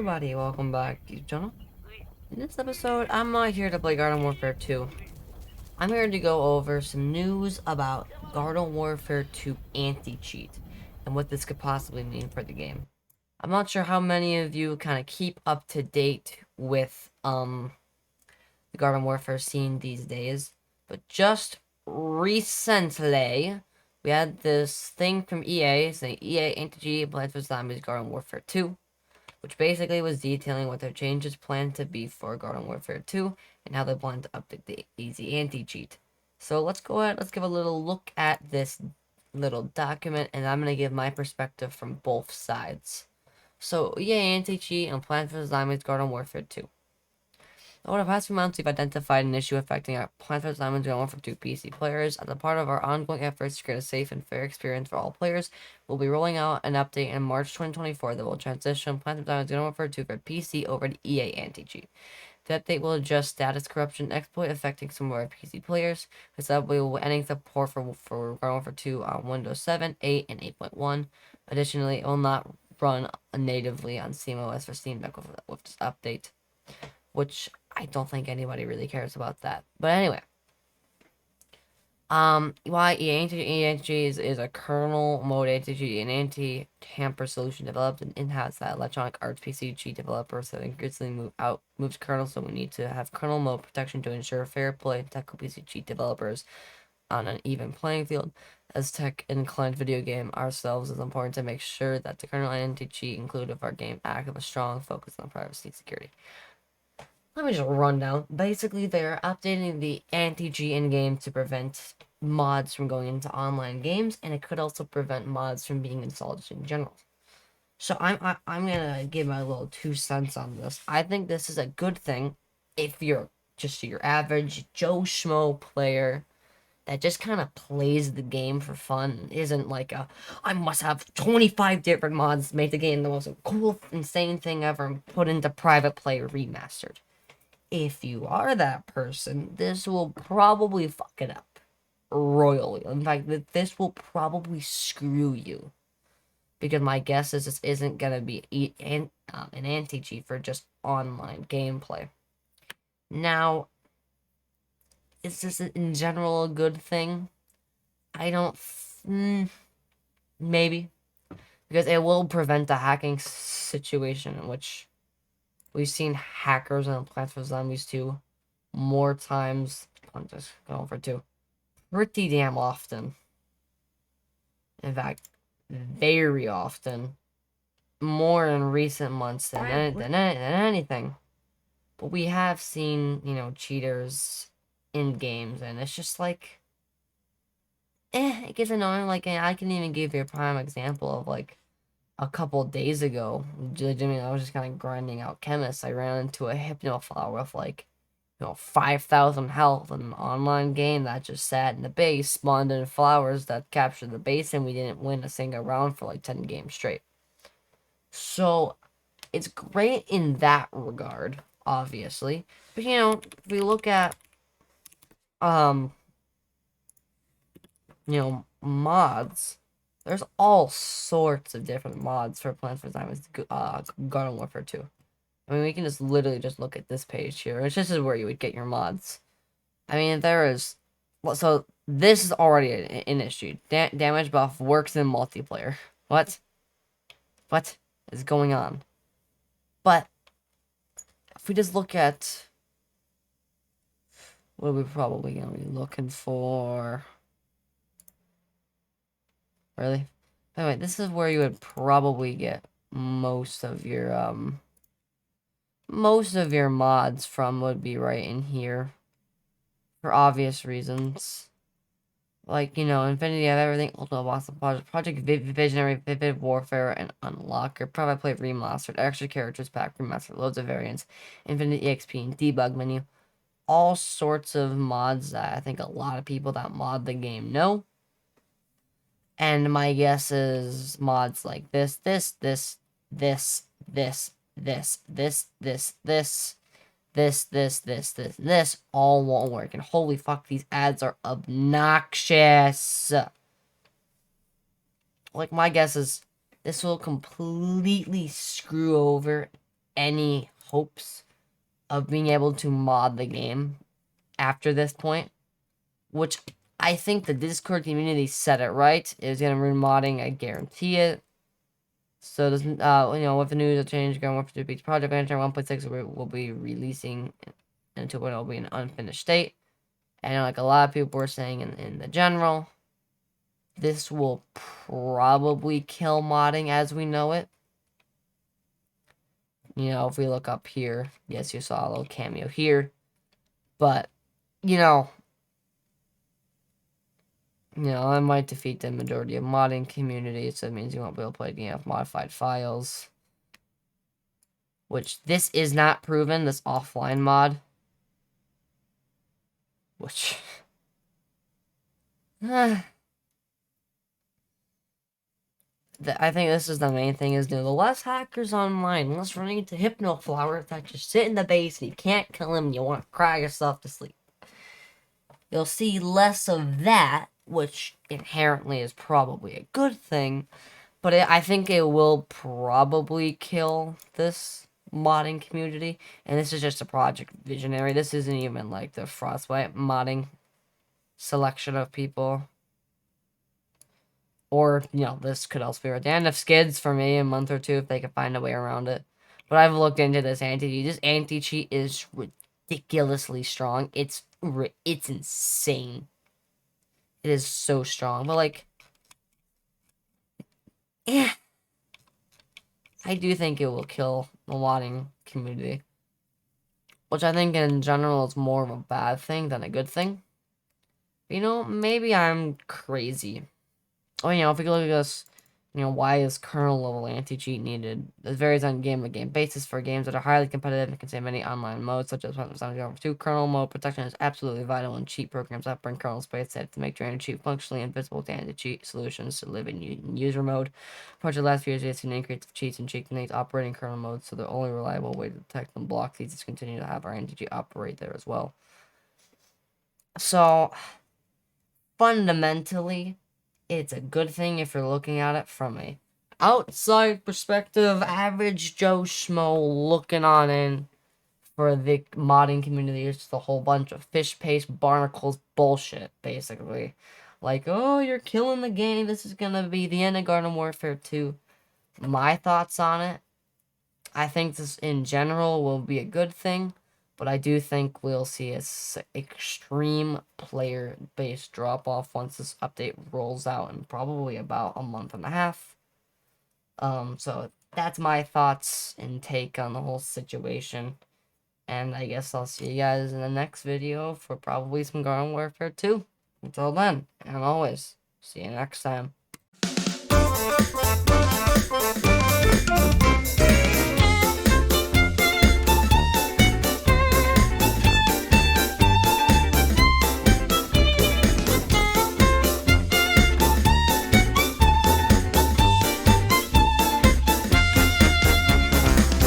everybody, welcome back to the channel. In this episode, I'm not here to play Garden Warfare 2. I'm here to go over some news about Garden Warfare 2 anti-cheat and what this could possibly mean for the game. I'm not sure how many of you kind of keep up to date with the Garden Warfare scene these days, but just recently we had this thing from EA saying EA anti-cheat Plants vs Zombies Garden Warfare 2, which basically was detailing what their changes plan to be for Garden Warfare 2 and how they plan to update the easy anti-cheat. So let's go ahead, let's give a little look at this little document, and I'm going to give my perspective from both sides. So EA anti-cheat and Plants vs Zombies Garden Warfare 2. Over the past few months, we've identified an issue affecting our Plants vs Zombies Garden Warfare 2 PC players. As a part of our ongoing efforts to create a safe and fair experience for all players, we'll be rolling out an update in March 2024 that will transition Plants vs Zombies Garden Warfare 2 for PC over to EA Anti-Cheat. The update will adjust status corruption exploit affecting some of our PC players. This update will be ending support for Garden Warfare 2 on Windows 7, 8, and 8.1. Additionally, it will not run natively on SteamOS for Steam Deck with this update, which I don't think anybody really cares about that. But anyway, why EANTG is a kernel mode ATG, an anti-tamper solution developed and in-house that Electronic Arts PC cheat developers have increasingly moves kernel, so we need to have kernel mode protection to ensure fair play and technical PC cheat developers on an even playing field. As tech-inclined video game ourselves, it's important to make sure that the kernel anti-cheat included of our game act of a strong focus on privacy and security. Let me just run down. Basically, they're updating the anti-cheat in-game to prevent mods from going into online games, and it could also prevent mods from being installed in general. So I'm gonna give my little 2 cents on this. I think this is a good thing if you're just your average Joe Schmo player that just kind of plays the game for fun. Isn't like I must have 25 different mods to make the game the most cool, insane thing ever and put into private play remastered. If you are that person, this will probably fuck it up royally. In fact, this will probably screw you. Because my guess is this isn't going to be an anti-cheat for just online gameplay. Now, is this in general a good thing? I don't... maybe. Because it will prevent a hacking situation in which we've seen hackers in Plants vs Zombies 2 more times. I'm just going for 2. Pretty damn often. In fact, very often. More in recent months than anything. But we have seen, cheaters in games, and it's just like, it gets annoying. Like, I can even give you a prime example of, like, a couple days ago, I was just kind of grinding out chemists. I ran into a Hypnoflower with, like, 5,000 health in an online game that just sat in the base, spawned in flowers that captured the base, and we didn't win a single round for, like, 10 games straight. So, it's great in that regard, obviously. But, if we look at, mods, there's all sorts of different mods for Plants vs. Zombies Garden Warfare 2. I mean, we can just literally just look at this page here. It's just where you would get your mods. I mean, there is... Well, so, this is already an issue. Damage buff works in multiplayer. What? What is going on? But, if we just look at... What are we probably going to be looking for? Really? Anyway, this is where you would probably get most of your mods from would be right in here. For obvious reasons. Like, Infinity of Everything, Ultimate Boss Project Visionary, Vivid Warfare, and Unlocker, Private Play Remastered, Extra Characters Pack Remastered, loads of variants, Infinite EXP, and Debug Menu. All sorts of mods that I think a lot of people that mod the game know. And my guess is mods like this all won't work. And holy fuck, these ads are obnoxious. Like, my guess is this will completely screw over any hopes of being able to mod the game after this point, which I think the Discord community said it right. It was gonna ruin modding, I guarantee it. So doesn't with the news of change going to beat project manager 1.6 will be releasing and 2.0 will be an unfinished state. And like a lot of people were saying in the general, this will probably kill modding as we know it. If we look up here, yes, you saw a little cameo here. But, it might defeat the majority of modding communities, so it means you won't be able to play the game with modified files. Which, this is not proven, this offline mod. Which... I think this is the main thing is, the less hackers online, less running into hypno flowers that just sit in the base and you can't kill them and you want to cry yourself to sleep. You'll see less of that, which inherently is probably a good thing, but I think it will probably kill this modding community, and this is just a project visionary. This isn't even like the Frostbite modding selection of people. Or, this could also be the end of skids for me in a month or two if they can find a way around it. But I've looked into this anti-cheat. This anti-cheat is ridiculously strong. It's insane. It is so strong. But, like, I do think it will kill the modding community. Which I think in general is more of a bad thing than a good thing. But, maybe I'm crazy. Oh, if we look at this, why is kernel level anti-cheat needed? It varies on game-to-game basis. For games that are highly competitive and contain many online modes, such as 2, kernel mode protection is absolutely vital in cheat programs that bring kernel space to make your anti-cheat functionally invisible to anti-cheat solutions to live in user mode. For the last few years, we have seen an increase of cheats and cheat coordinates operating kernel mode, so the only reliable way to detect and block these is to continue to have our anti-cheat operate there as well. So, fundamentally, it's a good thing if you're looking at it from a outside perspective, average Joe Schmo looking on in for the modding community. It's just a whole bunch of fish paste barnacles bullshit, basically. Like, oh, you're killing the game. This is gonna be the end of Garden Warfare 2. My thoughts on it, I think this in general will be a good thing. But I do think we'll see an extreme player-based drop-off once this update rolls out in probably about a month and a half. So that's my thoughts and take on the whole situation. And I guess I'll see you guys in the next video for probably some Garden Warfare 2. Until then, and always, see you next time.